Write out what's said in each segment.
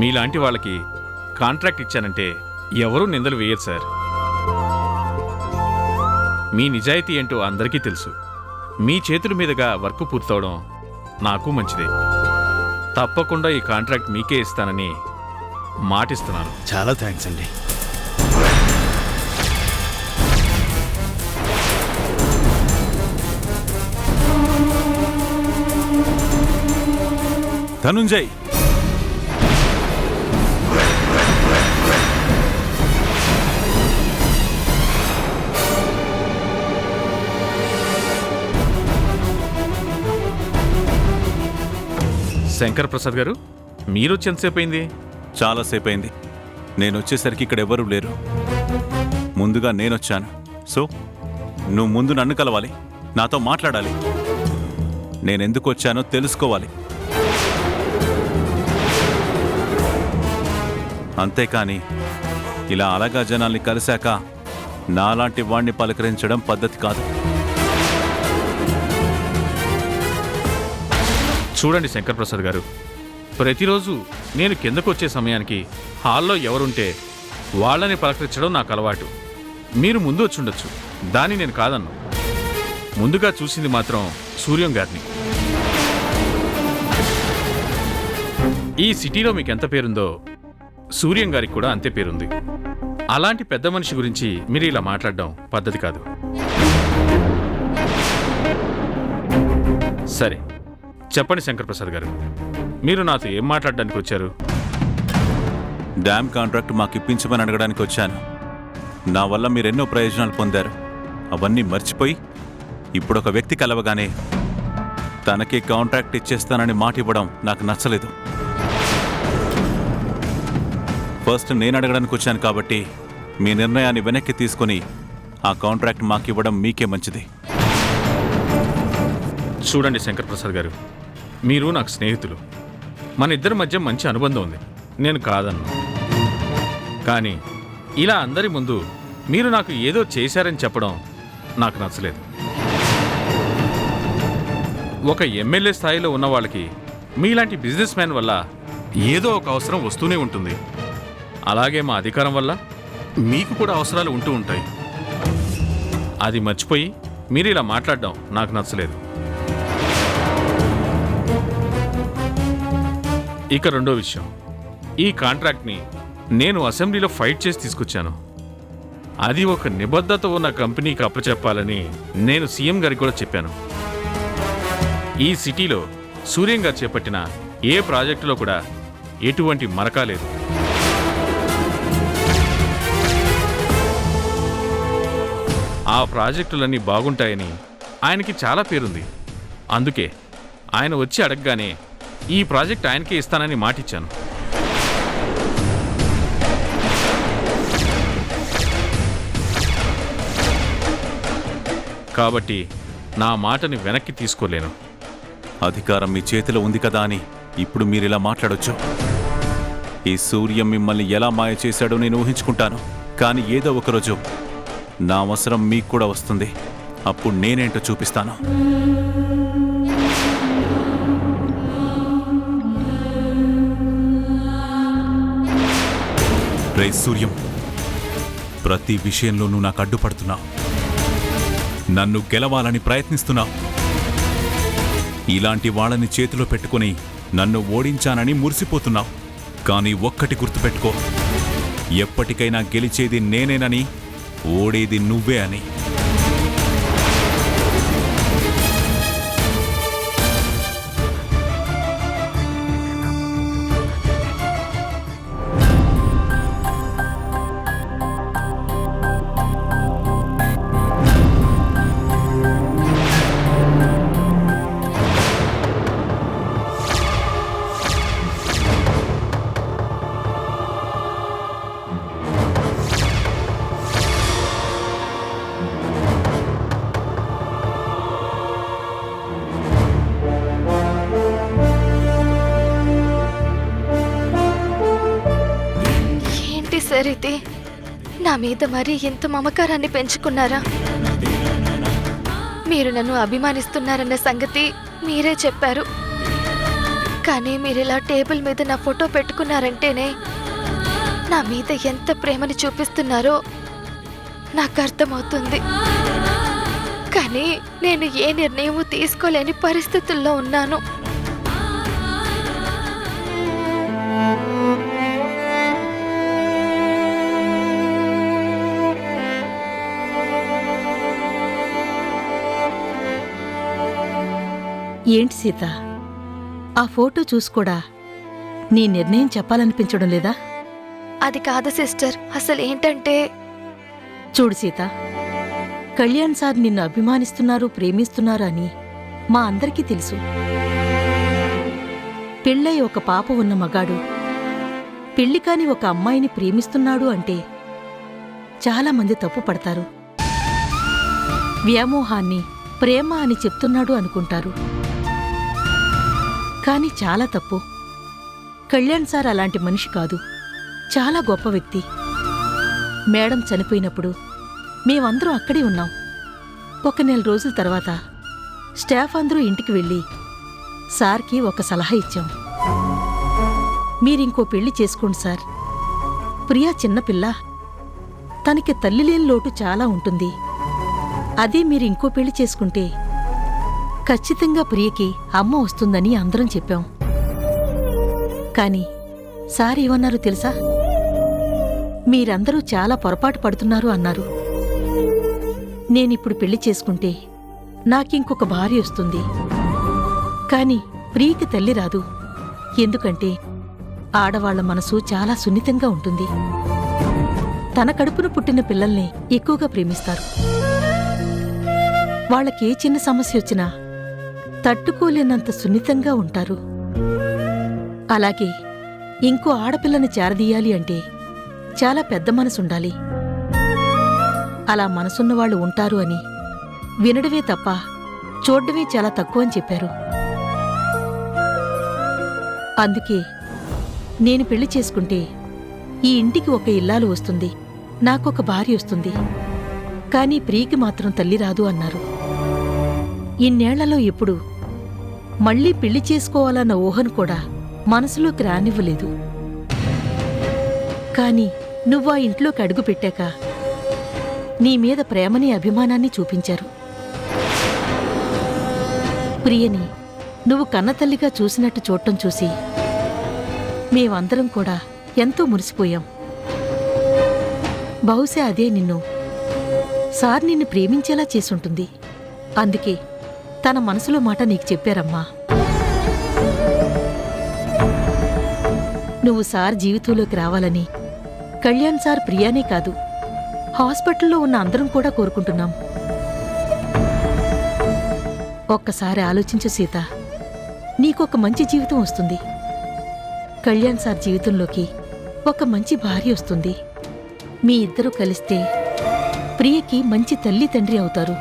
మీలాంటి వాళ్ళకి కాంట్రాక్ట్ ఇచ్చానంటే ఎవరూ నిందలు వేయరు సార్. మీ నిజాయితీ ఏంటో అందరికీ తెలుసు. మీ చేతుల మీదుగా వర్క్ పూర్తవడం నాకు మంచిదే. తప్పకుండా ఈ కాంట్రాక్ట్ మీకే ఇస్తానని మాటిస్తున్నాను. చాలా థ్యాంక్స్ అండి. ధనుంజయ్, శంకర్ ప్రసాద్ గారు, మీరొచ్చి ఎంతసేపు అయింది? చాలాసేపు అయింది. నేను వచ్చేసరికి ఇక్కడ ఎవరూ లేరు. ముందుగా నేనొచ్చాను. సో నువ్వు ముందు నన్ను కలవాలి, నాతో మాట్లాడాలి. నేనెందుకు వచ్చానో తెలుసుకోవాలి. అంతేకాని ఇలా అలగా జనాల్ని కలిశాక నాలాంటి వాణ్ణి పలకరించడం పద్ధతి కాదు. చూడండి శంకర్ ప్రసాద్ గారు, ప్రతిరోజు నేను కిందకు వచ్చే సమయానికి హాల్లో ఎవరుంటే వాళ్ళని పలకరించడం నాకు అలవాటు. మీరు ముందు వచ్చి ఉండొచ్చు, దాన్ని నేను కాదన్ను. ముందుగా చూసింది మాత్రం సూర్యం గారిని. ఈ సిటీలో మీకు ఎంత పేరుందో సూర్యం గారికి కూడా అంతే పేరుంది. అలాంటి పెద్ద మనిషి గురించి మీరు ఇలా మాట్లాడడం పద్ధతి కాదు. సరే చెప్పండి శంకర్ ప్రసాద్ గారు, మీరు నాతో ఏం మాట్లాడడానికి వచ్చారు? డ్యామ్ కాంట్రాక్ట్ మాకు ఇప్పించమని అడగడానికి వచ్చాను. నా వల్ల మీరెన్నో ప్రయోజనాలు పొందారు. అవన్నీ మర్చిపోయి ఇప్పుడు ఒక వ్యక్తి కలవగానే తనకి కాంట్రాక్ట్ ఇచ్చేస్తానని మాట ఇవ్వడం నాకు నచ్చలేదు. ఫస్ట్ నేను అడగడానికి వచ్చాను కాబట్టి మీ నిర్ణయాన్ని వెనక్కి తీసుకొని ఆ కాంట్రాక్ట్ మాకు ఇవ్వడం మీకే మంచిది. చూడండి శంకర్ ప్రసాద్ గారు, మీరు నాకు స్నేహితులు. మన ఇద్దరి మధ్య మంచి అనుబంధం ఉంది, నేను కాదన్ను. కానీ ఇలా అందరి ముందు మీరు నాకు ఏదో చేశారని చెప్పడం నాకు నచ్చలేదు. ఒక ఎమ్మెల్యే స్థాయిలో ఉన్న వాళ్ళకి మీలాంటి బిజినెస్ మ్యాన్ వల్ల ఏదో ఒక అవసరం వస్తూనే ఉంటుంది. అలాగే మా అధికారం వల్ల మీకు కూడా అవసరాలు ఉంటూ ఉంటాయి. అది మర్చిపోయి మీరు ఇలా మాట్లాడడం నాకు నచ్చలేదు. ఇక రెండో విషయం, ఈ కాంట్రాక్ట్ని నేను అసెంబ్లీలో ఫైట్ చేసి తీసుకొచ్చాను. అది ఒక నిబద్ధత ఉన్న కంపెనీకి అప్పచెప్పాలని నేను సీఎం గారికి కూడా చెప్పాను. ఈ సిటీలో సూర్యం గారు చేపట్టిన ఏ ప్రాజెక్టులో కూడా ఎటువంటి మరకా లేదు. ఆ ప్రాజెక్టులన్నీ బాగుంటాయని ఆయనకి చాలా పేరుంది. అందుకే ఆయన వచ్చి అడగగానే ఈ ప్రాజెక్ట్ ఆయనకే ఇస్తానని మాటిచ్చాను. కాబట్టి నా మాటని వెనక్కి తీసుకోలేను. అధికారం మీ చేతిలో ఉంది కదా అని ఇప్పుడు మీరిలా మాట్లాడొచ్చు. ఈ సూర్యం మిమ్మల్ని ఎలా మాయ చేశాడో నేను ఊహించుకుంటాను. కానీ ఏదో ఒకరోజు నా అవసరం మీకు కూడా వస్తుంది. అప్పుడు నేనేంటో చూపిస్తాను. రే సూర్యం, ప్రతి విషయంలోనూ నాకు అడ్డుపడుతున్నావు. నన్ను గెలవాలని ప్రయత్నిస్తున్నావు. ఇలాంటి వాళ్ళని చేతిలో పెట్టుకుని నన్ను ఓడించానని మురిసిపోతున్నావు. కానీ ఒక్కటి గుర్తుపెట్టుకో, ఎప్పటికైనా గెలిచేది నేనేనని, ఓడేది నువ్వే అని. సరైతే నా మీద మరీ ఎంత మమకారాన్ని పెంచుకున్నారా? మీరు నన్ను అభిమానిస్తున్నారన్న సంగతి మీరే చెప్పారు. కానీ మీరిలా టేబుల్ మీద నా ఫోటో పెట్టుకున్నారంటేనే నా మీద ఎంత ప్రేమని చూపిస్తున్నారో నాకు అర్థమవుతుంది. కానీ నేను ఏ నిర్ణయము తీసుకోలేని పరిస్థితుల్లో ఉన్నాను. ఏంటి సీత, ఆ ఫోటో చూసుకోడా నీ నిర్ణయం చెప్పాలనిపించడం లేదా? అది కాదు సిస్టర్, అసలు ఏంటంటే చూడు సీత, కళ్యాణ్ సార్ నిన్ను అభిమానిస్తున్నారు, ప్రేమిస్తున్నారు అని మా అందరికీ తెలుసు. పెళ్ళై ఒక పాప ఉన్న మగాడు పెళ్లి కాని ఒక అమ్మాయిని ప్రేమిస్తున్నాడు అంటే చాలామంది తప్పు పడతారు. వ్యామోహాన్ని ప్రేమ అని చెప్తున్నాడు అనుకుంటారు. కాని చాలా తప్పు. కళ్యాణ్ సార్ అలాంటి మనిషి కాదు, చాలా గొప్ప వ్యక్తి. మేడం చనిపోయినప్పుడు మేమందరం అక్కడే ఉన్నాం. ఒక నెల రోజుల తర్వాత స్టాఫ్ అందరూ ఇంటికి వెళ్ళి సార్కి ఒక సలహా ఇచ్చాం. మీరింకో పెళ్లి చేసుకోండి సార్. ప్రియా చిన్నపిల్ల, తనకి తల్లి లేని లోటు చాలా ఉంటుంది. అదే మీరు ఇంకో పెళ్లి చేసుకుంటే ఖచ్చితంగా ప్రియకి అమ్మ వస్తుందని అందరం చెప్పాం. కాని సార్ ఏమన్నారు తెలుసా? మీరందరూ చాలా పొరపాటు పడుతున్నారు అన్నారు. నేనిప్పుడు పెళ్లి చేసుకుంటే నాకింకొక భార్య వస్తుంది, కాని ప్రియకి తల్లి రాదు. ఎందుకంటే ఆడవాళ్ల మనసు చాలా సున్నితంగా ఉంటుంది. తన కడుపున పుట్టిన పిల్లల్ని ఎక్కువగా ప్రేమిస్తారు. వాళ్ళకే చిన్న సమస్య వచ్చినా తట్టుకోలేనంత సున్నితంగా ఉంటారు. అలాగే ఇంకో ఆడపిల్లని చేరదీయాలి అంటే చాలా పెద్ద మనసుండాలి. అలా మనసున్నవాళ్లు ఉంటారు అని వినడమే తప్ప చూడ్డమే చాలా తక్కువ అని చెప్పారు. అందుకే నేను పెళ్లి చేసుకుంటే ఈ ఇంటికి ఒక ఇల్లాలు వస్తుంది, నాకొక భార్య వస్తుంది, కానీ ప్రియకి మాత్రం తల్లి రాదు అన్నారు. ఇన్నేళ్లలో ఎప్పుడు మళ్లీ పెళ్లి చేసుకోవాలన్న ఊహను కూడా మనసులోకి రానివ్వలేదు. కాని నువ్వా ఇంట్లోకి అడుగు పెట్టాక నీ మీద ప్రేమని అభిమానాన్ని చూపించారు. ప్రియని నువ్వు కన్నతల్లిగా చూసినట్టు చూడటం చూసి మేమందరం కూడా ఎంతో మురిసిపోయాం. బహుశా అదే సార్ నిన్ను ప్రేమించేలా చేసుంటుంది. అందుకే తన మనసులో మాట నీకు చెప్పారమ్మా. నువ్వు సార్ జీవితంలోకి రావాలని కళ్యాణ్ సార్ ప్రియానే కాదు, హాస్పిటల్లో ఉన్న అందరం కూడా కోరుకుంటున్నాం. ఒక్కసారి ఆలోచించు సీత, నీకొక మంచి జీవితం వస్తుంది. కళ్యాణ్ సార్ జీవితంలోకి ఒక మంచి భార్య వస్తుంది. మీ ఇద్దరూ కలిస్తే ప్రియకి మంచి తల్లి తండ్రి అవుతారు.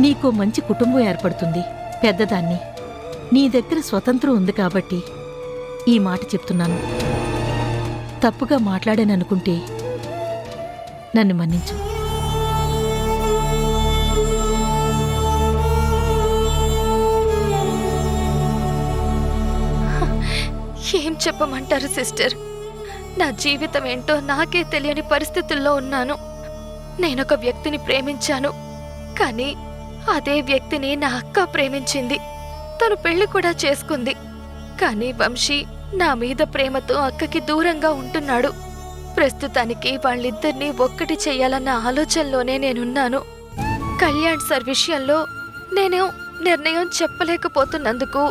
నీకో మంచి కుటుంబం ఏర్పడుతుంది, పెద్దదాన్ని. నీ దగ్గర స్వతంత్రం ఉంది కాబట్టి ఈ మాట చెప్తున్నాను. తప్పుగా మాట్లాడాననుకుంటే నన్ను మన్నించు. ఏం చెప్పమంటారు సిస్టర్? నా జీవితం ఏంటో నాకే తెలియని పరిస్థితుల్లో ఉన్నాను. నేనొక వ్యక్తిని ప్రేమించాను, కానీ అదే వ్యక్తిని నా అక్క ప్రేమించింది. తను పెళ్లి కూడా చేసుకుంది. కానీ వంశీ నా మీద ప్రేమతో అక్కకి దూరంగా ఉంటున్నాడు. ప్రస్తుతానికి వాళ్ళిద్దరినీ ఒక్కటి చెయ్యాలన్న ఆలోచనలోనే నేనున్నాను. కళ్యాణ్ సార్ విషయంలో నేను నిర్ణయం చెప్పలేకపోతున్నందుకు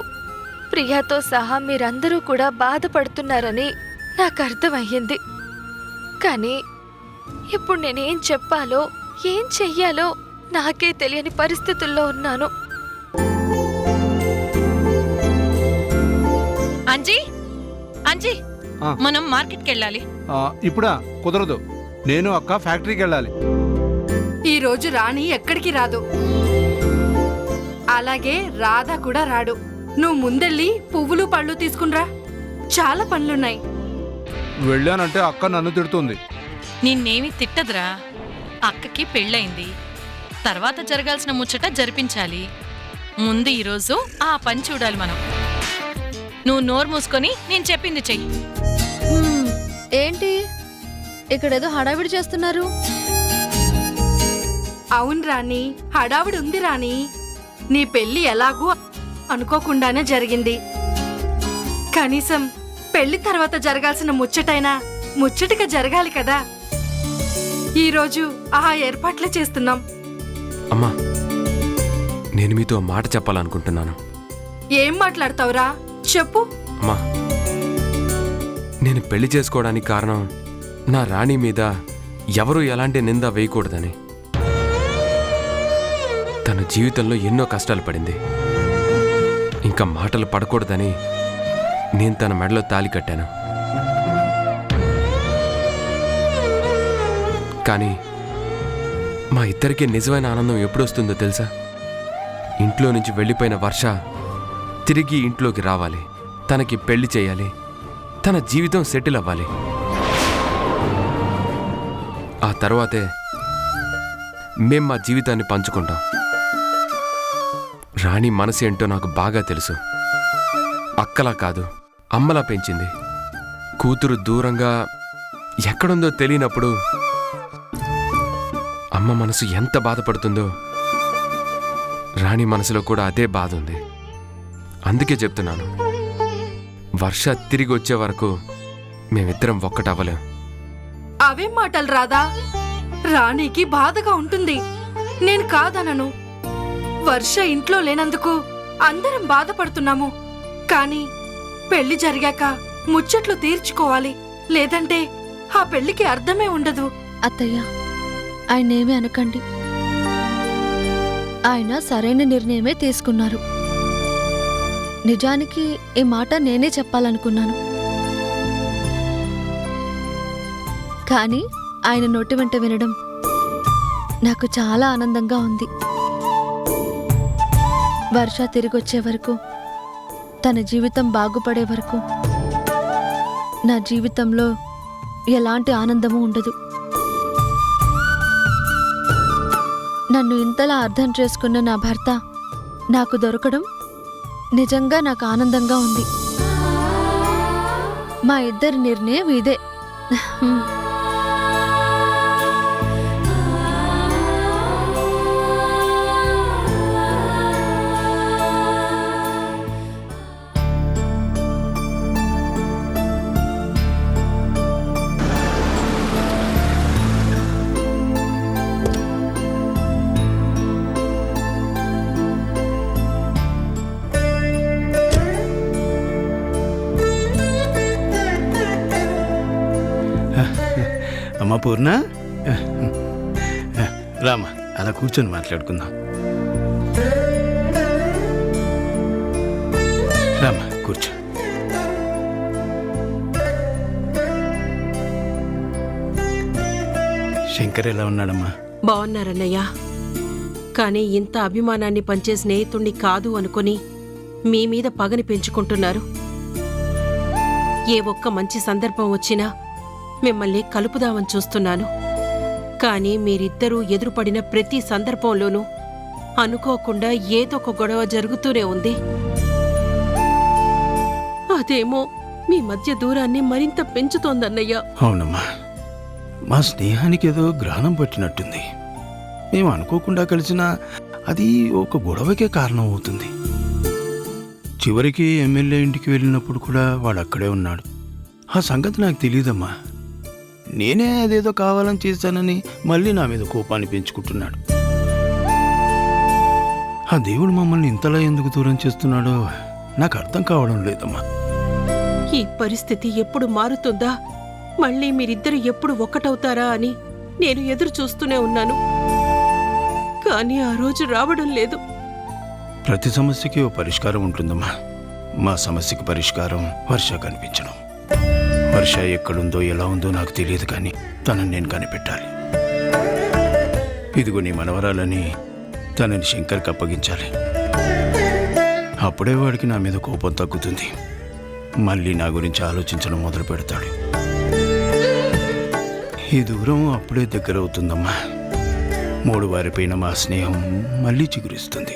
ప్రియాతో సహా మీరందరూ కూడా బాధపడుతున్నారని నాకు అర్థమయ్యింది. కానీ ఇప్పుడు నేనేం చెప్పాలో ఏం చెయ్యాలో నాకే తెలియని పరిస్థితుల్లో ఉన్నాను. అంజీ, అంజీ, మనం మార్కెట్కి వెళ్ళాలి. ఇప్పుడా? కుదరదు. నేను అక్క ఫ్యాక్టరీకి వెళ్ళాలి. ఈ రోజు రాణి ఎక్కడికి రాదు, అలాగే రాధా కూడా రాడు. నువ్వు ముందెళ్ళి పువ్వులు పళ్ళు తీసుకునిరా, చాలా పనులున్నాయి. వెళ్ళానంటే అక్క నన్ను తిడుతుంది. నిన్నేమి తిట్టదురా, అక్కకి పెళ్ళయింది. తర్వాత జరగాల్సిన ముచ్చట జరిపించాలి. ముందు ఈరోజు ఆ పని చూడాలి మనం. నువ్వు నోరు మూసుకొని నేను చెప్పింది చెయ్యి. ఏంటి ఇక్కడేదో హడావిడి చేస్తున్నారు? అవును రాణి, హడావిడి ఉంది రాణి. నీ పెళ్లి ఎలాగూ అనుకోకుండానే జరిగింది. కనీసం పెళ్లి తర్వాత జరగాల్సిన ముచ్చటైనా ముచ్చటగా జరగాలి కదా. ఈరోజు ఆ ఏర్పాట్లే చేస్తున్నాం. అమ్మా, నేను మీతో మాట చెప్పాలనుకుంటున్నాను. ఏం మాట్లాడతావురా? చెప్పు. అమ్మా, నేను పెళ్లి చేసుకోవడానికి కారణం నా రాణి మీద ఎవరూ ఎలాంటి నింద వేయకూడదని. తన జీవితంలో ఎన్నో కష్టాలు పడింది. ఇంకా మాటలు పడకూడదని నేను తన మెడలో తాళి కట్టాను. కానీ మా ఇద్దరికీ నిజమైన ఆనందం ఎప్పుడొస్తుందో తెలుసా? ఇంట్లో నుంచి వెళ్ళిపోయిన వర్ష తిరిగి ఇంట్లోకి రావాలి, తనకి పెళ్లి చేయాలి, తన జీవితం సెటిల్ అవ్వాలి. ఆ తర్వాతే మేం మా జీవితాన్ని పంచుకుంటాం. రాణి మనసు ఏంటో నాకు బాగా తెలుసు. అక్కలా కాదు, అమ్మలా పెంచింది. కూతురు దూరంగా ఎక్కడుందో తెలియనప్పుడు అమ్మ మనసు ఎంత బాధపడుతుందో రాణి మనసులో కూడా అదే బాధ ఉంది. అందుకే చెప్తున్నాను, వర్ష తిరిగి వచ్చే వరకు మేమిద్దరం ఒక్కటవ్వలేం. అవేం మాటలు రాదా? రాణికి బాధగా ఉంటుంది, నేను కాదనను. వర్ష ఇంట్లో లేనందుకు అందరం బాధపడుతున్నాము. కానీ పెళ్లి జరిగాక ముచ్చట్లు తీర్చుకోవాలి, లేదంటే ఆ పెళ్లికి అర్థమే ఉండదు. అత్తయ్య, ఆయనేమీ అనకండి. ఆయన సరైన నిర్ణయమే తీసుకున్నారు. నిజానికి ఈ మాట నేనే చెప్పాలనుకున్నాను, కానీ ఆయన నోటి వెంట వినడం నాకు చాలా ఆనందంగా ఉంది. వర్ష తిరిగొచ్చే వరకు, తన జీవితం బాగుపడే వరకు నా జీవితంలో ఎలాంటి ఆనందము ఉండదు. నన్ను ఇంతలా అర్థం చేసుకున్న నా భర్త నాకు దొరకడం నిజంగా నాకు ఆనందంగా ఉంది. మా ఇద్దరి నిర్ణయం ఇదే. అమ్మా పూర్ణ, రామా, అలా కూర్చొని మాట్లాడుకుందాం. రామా, కూర్చో. శంకర్ ఎలా ఉన్నాడమ్మా? బాగున్నారన్నయ్యా. కానీ ఇంత అభిమానాన్ని పంచే స్నేహితుణ్ణి కాదు అనుకుని మీ మీద పగని పెంచుకుంటున్నారు. ఏ ఒక్క మంచి సందర్భం వచ్చినా మిమ్మల్ని కలుపుదామని చూస్తున్నాను. కానీ మీరిద్దరూ ఎదురుపడిన ప్రతి సందర్భంలోనూ అనుకోకుండా ఏదో ఒక గొడవ జరుగుతూనే ఉంది. అదేమో మీ మధ్య దూరాన్ని మరింత పెంచుతోందన్నయ్యా. అవునమ్మా, మా స్నేహానికి ఏదో గ్రహణం పట్టినట్టుంది. మేము అనుకోకుండా కలిసినా అది ఒక గొడవకే కారణం అవుతుంది. చివరికి ఎమ్మెల్యే ఇంటికి వెళ్ళినప్పుడు కూడా వాడు అక్కడే ఉన్నాడు. ఆ సంగతి నాకు తెలియదమ్మా. నేనే అదేదో కావాలని చేశానని మళ్ళీ నా మీద కోపాన్ని పెంచుకుంటున్నాడు. ఆ దేవుడు మమ్మల్ని ఇంతలా ఎందుకు దూరం చేస్తున్నాడో నాకు అర్థం కావడం లేదమ్మా. ఈ పరిస్థితి ఎప్పుడు మారుతుందా, మళ్ళీ మీరిద్దరు ఎప్పుడు ఒక్కటవుతారా అని నేను ఎదురు చూస్తూనే ఉన్నాను. కానీ ఆ రోజు రావడం లేదు. ప్రతి సమస్యకి ఓ పరిష్కారం ఉంటుందమ్మా. మా సమస్యకి పరిష్కారం వర్ష కనిపించడం. వర్ష ఎక్కడుందో ఎలా ఉందో నాకు తెలియదు, కానీ తనని నేను కనిపెట్టాలి. ఇదిగో నీ మనవరాలని తనని శంకర్కి అప్పగించాలి. అప్పుడే వాడికి నా మీద కోపం తగ్గుతుంది. మళ్ళీ నా గురించి ఆలోచించడం మొదలు పెడతాడు. ఈ దూరం అప్పుడే దగ్గర అవుతుందమ్మా. మూడు వారిపైన మా స్నేహం మళ్ళీ చిగురిస్తుంది.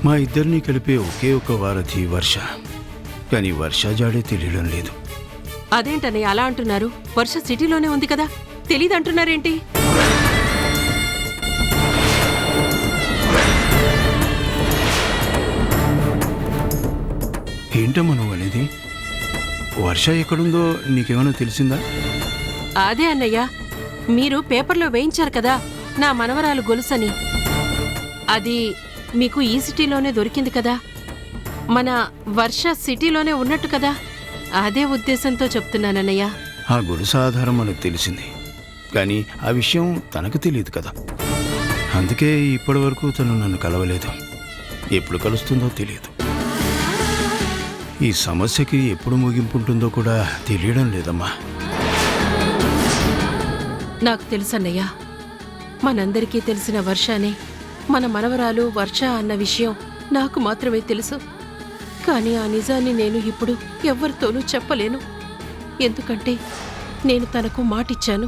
మా ఇద్దరిని కలిపే ఒకే ఒక వారధి వర్ష. కానీ వర్ష జాడే తెలియడం లేదు. అదేంటన్నయ్య అలా అంటున్నారు? వర్ష సిటీలోనే ఉంది కదా, తెలీదంటున్నారేంటి? ఏంటమ్మా నువ్వు అనేది? వర్ష ఎక్కడుందో నీకేమైనా తెలిసిందా? అదే అన్నయ్య, మీరు పేపర్లో వేయించారు కదా నా మనవరాలు గొలుసని. అది మీకు ఈ సిటీలోనే దొరికింది కదా, మన వర్ష సిటీలోనే ఉన్నట్టు కదా, అదే ఉద్దేశంతో చెప్తున్నానన్నయ్య. ఆ గొలుసు ఆధారం మనకు తెలిసింది, కానీ ఆ విషయం తనకు తెలియదు కదా. అందుకే ఇప్పటి వరకు తను నన్ను కలవలేదు. ఎప్పుడు కలుస్తుందో తెలియదు. ఈ సమస్యకి ఎప్పుడు ముగింపు ఉంటుందో కూడా తెలియడం లేదమ్మా. నాకు తెలుసన్నయ్య, మనందరికీ తెలిసిన వర్షానే మన మనవరాలు వర్ష అన్న విషయం నాకు మాత్రమే తెలుసు. కానీ ఆ నిజాన్ని నేను ఇప్పుడు ఎవ్వరితోనూ చెప్పలేను. ఎందుకంటే నేను తనకు మాటిచ్చాను,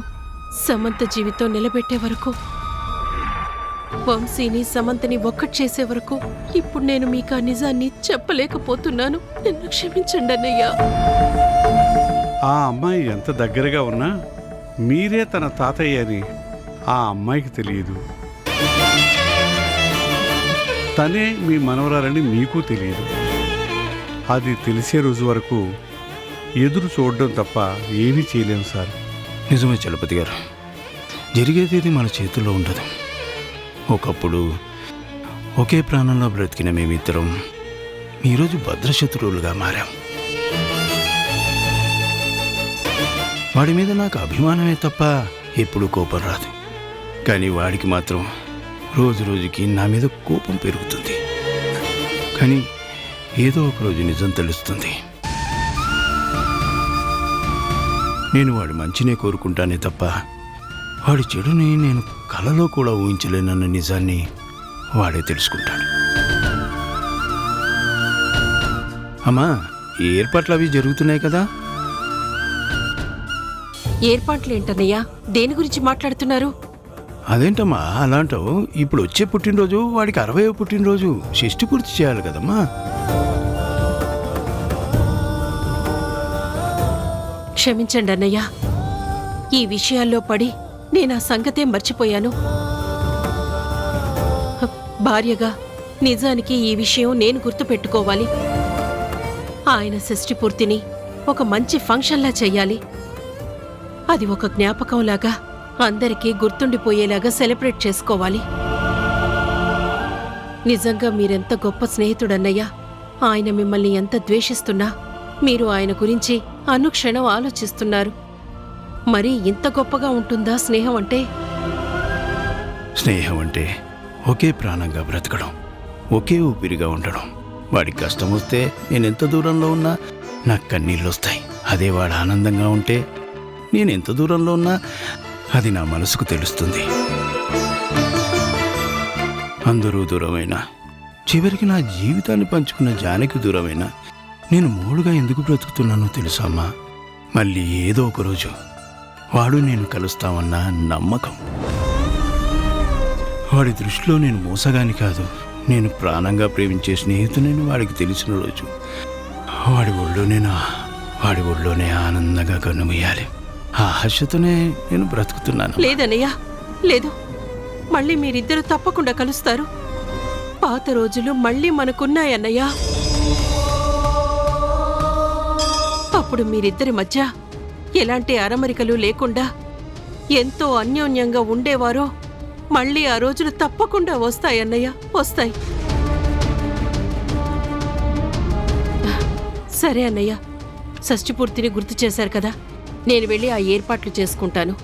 సమంత జీవితం నిలబెట్టే వరకు, వంశీని సమంతని ఒక్కటి చేసే వరకు. ఇప్పుడు నేను మీకు ఆ నిజాన్ని చెప్పలేకపోతున్నాను. నన్ను క్షమించండి అన్నయ్య. ఆ అమ్మాయి ఎంత దగ్గరగా ఉన్నా మీరే తన తాతయ్య అని ఆ అమ్మాయికి తెలియదు. తనే మీ మనవరాలని మీకు తెలియదు. అది తెలిసే రోజు వరకు ఎదురు చూడడం తప్ప ఏమీ చేయలేము సార్. నిజమే చలపతి గారు, జరిగేది మన చేతుల్లో ఉండదు. ఒకప్పుడు ఒకే ప్రాణంలో బ్రతికిన మేమిద్దరం ఈరోజు భద్రశత్రువులుగా మారాం. వాడి మీద నాకు అభిమానమే తప్ప ఎప్పుడూ కోపం రాదు. కానీ వాడికి మాత్రం రోజు రోజుకి నా మీద కోపం పెరుగుతుంది. కానీ ఏదో ఒక రోజు నిజం తెలుస్తుంది. నేను వాడి మంచినే కోరుకుంటానే తప్ప వాడి చెడుని నేను కలలో కూడా ఊహించలేనన్న నిజాన్ని వాడే తెలుసుకుంటాడు. అమ్మా, ఈ ఏర్పాట్లు అవి జరుగుతున్నాయి కదా? ఏర్పాట్లేంటన్నయ్యా? దేని గురించి మాట్లాడుతున్నారు? అదేంటమ్మా అలా అంటావు? ఇప్పుడు వచ్చే పుట్టినరోజు వాడికి 60వ పుట్టినరోజు. షష్ఠి పూర్తి చేయాలి కదమ్మా. క్షమించండి అన్నయ్య, ఈ విషయాల్లో పడి నేను ఆ సంగతే మర్చిపోయాను. భార్యగా నిజానికి ఈ విషయం నేను గుర్తుపెట్టుకోవాలి. ఆయన షష్ఠి పూర్తిని ఒక మంచి ఫంక్షన్లా చెయ్యాలి. అది ఒక జ్ఞాపకంలాగా అందరికీ గుర్తుండిపోయేలాగా సెలబ్రేట్ చేసుకోవాలి. నిజంగా మీరెంత గొప్ప స్నేహితుడన్నయ్యా. ఆయన మిమ్మల్ని ఎంత ద్వేషిస్తున్నా మీరు ఆయన గురించి అనుక్షణం ఆలోచిస్తున్నారు. మరి ఇంత గొప్పగా ఉంటుందా స్నేహం అంటే? స్నేహం అంటే ఒకే ప్రాణంగా బ్రతకడం, ఒకే ఊపిరిగా ఉండడం. వాడికి కష్టం వస్తే నేనెంత దూరంలో ఉన్నా నాకు కన్నీళ్ళు వస్తాయి. అదే వాడు ఆనందంగా ఉంటే నేనెంత దూరంలో ఉన్నా అది నా మనసుకు తెలుస్తుంది. అందరూ దూరమైనా, చివరికి నా జీవితాన్ని పంచుకున్న జానకి దూరమైనా నేను మూడుగా ఎందుకు బ్రతుకుతున్నానో తెలుసా అమ్మా? మళ్ళీ ఏదో ఒక రోజు వాడు నేను కలుస్తామన్న నమ్మకం. వాడి దృష్టిలో నేను మోసగాని కాదు, నేను ప్రాణంగా ప్రేమించే స్నేహితునని వాడికి తెలిసిన రోజు వాడి ఒళ్ళోనే ఆనందంగా కన్నుమూయాలి. ఆ ఆశతోనే నేను బ్రతుకుతున్నాను. లేదన్నయ్యా, లేదు. మళ్ళీ మీరిద్దరు తప్పకుండా కలుస్తారు. పాత రోజులు మళ్ళీ మనకున్నాయన్నయ్యా. అప్పుడు మీరిద్దరి మధ్య ఎలాంటి అరమరికలు లేకుండా ఎంతో అన్యోన్యంగా ఉండేవారో మళ్ళీ ఆ రోజులు తప్పకుండా వస్తాయన్నయ్య, వస్తాయి. సరే అన్నయ్య, షష్ఠి పూర్తిని గుర్తు చేశారు కదా, నేను వెళ్ళి ఆ ఏర్పాట్లు చేసుకుంటాను.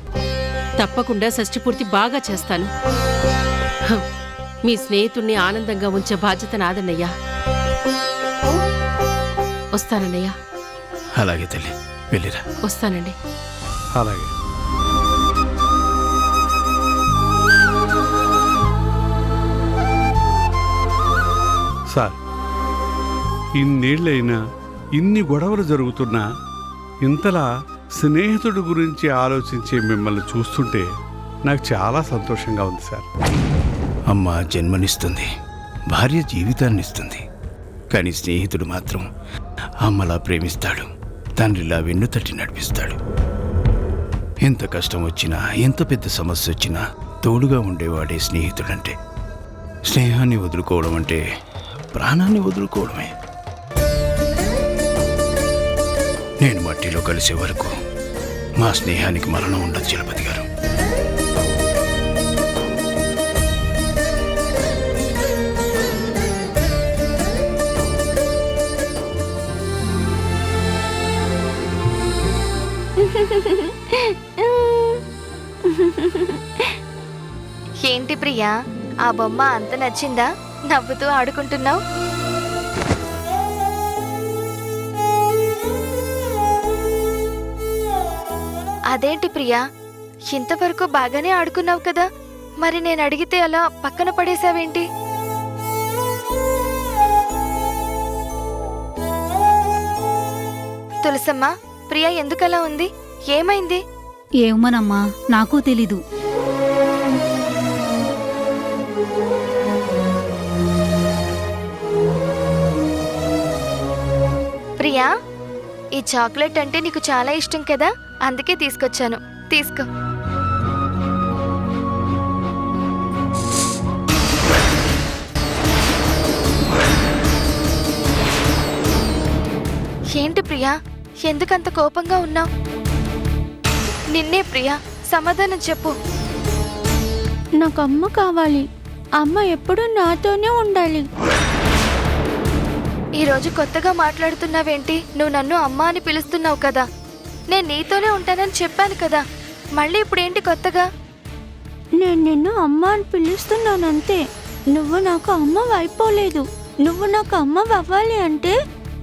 తప్పకుండా షష్ఠి పూర్తి బాగా చేస్తాను. మీ స్నేహితుణ్ణి ఆనందంగా ఉంచే బాధ్యత నాదన్నయ్యా. వస్తానన్నయ్యా. అలాగే తల్లి, వెళ్ళిరా. వస్తానండి. అలాగే. సార్, ఇన్నేళ్ళైనా ఇన్ని గొడవలు జరుగుతున్నా ఇంతలా స్నేహితుడి గురించి ఆలోచించే మిమ్మల్ని చూస్తుంటే నాకు చాలా సంతోషంగా ఉంది సార్. అమ్మ జన్మనిస్తుంది, భార్య జీవితాన్ని ఇస్తుంది. కానీ స్నేహితుడు మాత్రం అమ్మలా ప్రేమిస్తాడు, తండ్రిలా వెన్నుతట్టి నడిపిస్తాడు. ఎంత కష్టం వచ్చినా, ఎంత పెద్ద సమస్య వచ్చినా తోడుగా ఉండేవాడే స్నేహితుడంటే. స్నేహాన్ని వదులుకోవడం అంటే ప్రాణాన్ని వదులుకోవడమే. నేను మట్టిలో కలిసే వరకు మా స్నేహానికి మరణం ఉండదు చలపతి గారు. ఏంటి ప్రియా, ఆ బొమ్మ అంత నచ్చిందా? నవ్వుతూ ఆడుకుంటున్నావు. అదేంటి ప్రియా, ఇంతవరకు బాగానే ఆడుకున్నావు కదా, మరి నేను అడిగితే అలా పక్కన పడేశావేంటి? తులసమ్మ, ప్రియా ఎందుకలా ఉంది? ఏమైంది? ఏమోనమ్మా, నాకు తెలీదు. ప్రియా, ఈ చాక్లెట్ అంటే నీకు చాలా ఇష్టం కదా, అందుకే తీసుకొచ్చాను. తీసుకో. ఏంటి ప్రియా, ఎందుకంత కోపంగా ఉన్నావు? నిన్నే ప్రియా, సమాధానం చెప్పు. నాకు అమ్మ కావాలి. అమ్మ ఎప్పుడూ నాతోనే ఉండాలి. ఈరోజు కొత్తగా మాట్లాడుతున్నావేంటి? నువ్వు నన్ను అమ్మ అని పిలుస్తున్నావు కదా. నేను నీతోనే ఉంటానని చెప్పాను కదా, మళ్ళీ ఇప్పుడేంటి కొత్తగా? నేను నిన్ను అమ్మ అని పిలుస్తున్నానంతే. నువ్వు నాకు అమ్మ అయిపోలేదు. నువ్వు నాకు అమ్మ అవ్వాలి అంటే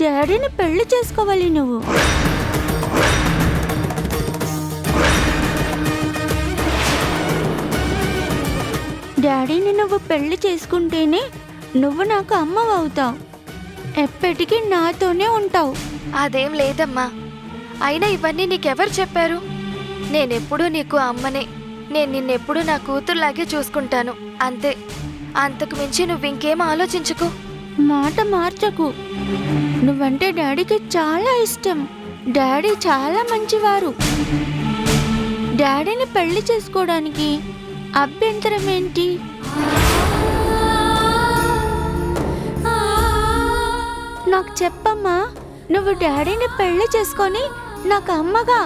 డాడీని పెళ్లి చేసుకోవాలి నువ్వు. డాడీని నువ్వు పెళ్లి చేసుకుంటేనే నువ్వు నాకు అమ్మ అవుతావు. ఎప్పటికీ నాతోనే ఉంటావు. అదేం లేదమ్మా. అయినా ఇవన్నీ నీకెవరు చెప్పారు? నేనెప్పుడూ నీకు అమ్మనే. నేను నిన్నెప్పుడూ నా కూతురులాగే చూసుకుంటాను, అంతే. అంతకు మించి నువ్వింకేం ఆలోచించుకో. మాట మార్చకు. నువ్వంటే డాడీకి చాలా ఇష్టం. డాడీ చాలా మంచివారు. డాడీని పెళ్లి చేసుకోవడానికి అభ్యంతరం ఏంటి? నాకు చెప్పమ్మా, నువ్వు డాడీని పెళ్లి చేసుకొని నాకు అమ్మగా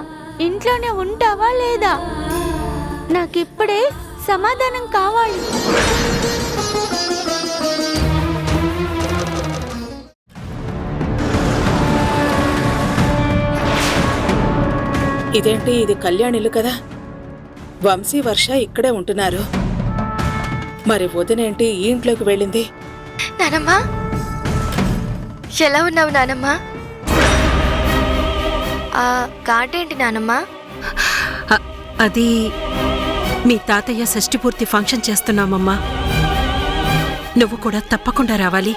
ఇంట్లోనే ఉంటావా లేదా? నాకిప్పుడే సమాధానం కావాలి. ఇదేంటి, ఇది కళ్యాణిల్లు కదా. వంశీ, వర్ష ఇక్కడే ఉంటున్నారు. మరి వదినేంటి ఈ ఇంట్లోకి వెళ్ళింది? నానమ్మా, ఎలా ఉన్నావు నానమ్మా? ఆ కార్డేంటి నానమ్మా? అది మీ తాతయ్య షష్ఠి పూర్తి ఫంక్షన్ చేస్తున్నామమ్మా. నువ్వు కూడా తప్పకుండా రావాలి.